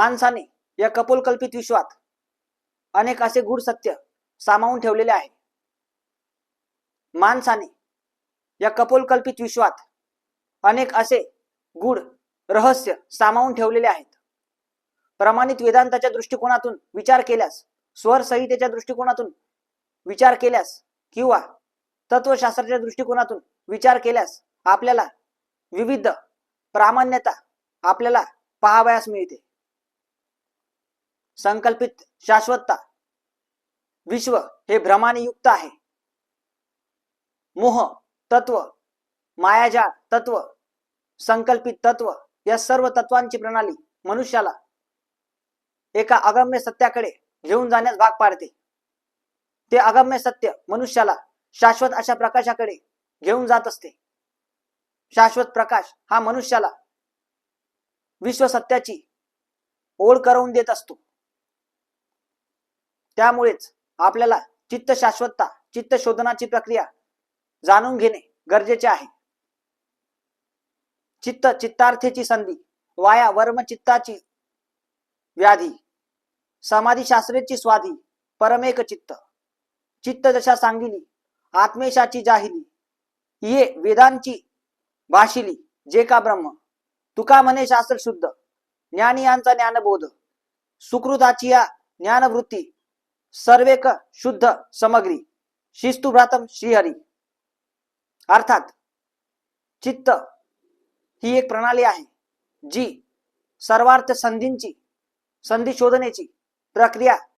माणसाने या कपोलकल्पित विश्वात अनेक असे गूढ सत्य सामावून ठेवलेले आहे. माणसाने या कपोलकल्पित विश्वात अनेक असे गूढ रहस्य सामावून ठेवलेले आहेत. प्रमाणित वेदांताच्या दृष्टिकोनातून विचार केल्यास, स्वर संहितेच्या दृष्टिकोनातून विचार केल्यास किंवा तत्वशास्त्राच्या दृष्टिकोनातून विचार केल्यास आपल्याला विविध प्रामाण्यता आपल्याला पाहावयास मिळते. संकल्पित शाश्वतता विश्व हे भ्रमाने युक्त आहे. मोह तत्व, मायाजाळ तत्व, संकल्पित तत्व या सर्व तत्वांची प्रणाली मनुष्याला एका अगम्य सत्याकडे घेऊन जाण्यास भाग पाडते. ते अगम्य सत्य मनुष्याला शाश्वत अशा प्रकाशाकडे घेऊन जात असते. शाश्वत प्रकाश हा मनुष्याला विश्व सत्याची ओढ करवून देत असतो. त्यामुळेच आपल्याला चित्त शाश्वतता, चित्त शोधनाची प्रक्रिया जाणून घेणे गरजेचे आहे. चित्त चित्तार्थेची संधी, वाया वर्म चित्ताची व्याधी, समाधी शास्त्रेची स्वाधी, परमेक चित्त, चित्त जशा सांगिली, आत्मेशाची जाहिली, ये वेदांची भाशिली, जे का ब्रह्म, तुका म्हणे शास्त्र शुद्ध, ज्ञानी यांचा ज्ञानबोध, सुकृताची या ज्ञानवृत्ती, सर्वेक शुद्ध समग्री, शिस्तुभ्रातम श्रीहरी. अर्थात चित्त ही एक प्रणाली आहे जी सर्वार्थ संधी शोधण्याची प्रक्रिया